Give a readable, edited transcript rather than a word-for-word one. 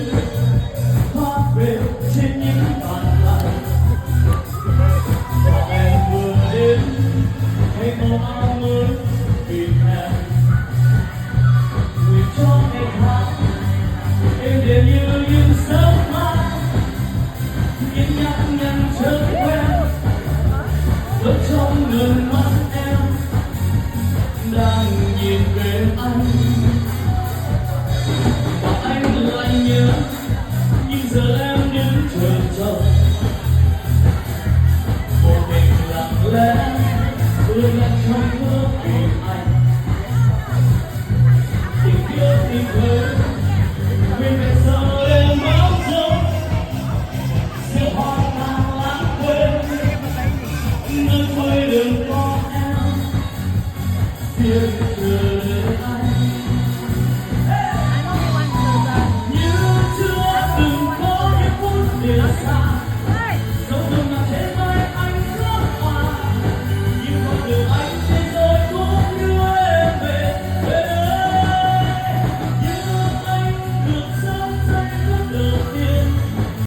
đến hát về trên những bàn tay và em vừa đến thấy màu áo mới vì em nguyện cho ngày tháng em đến như những giấc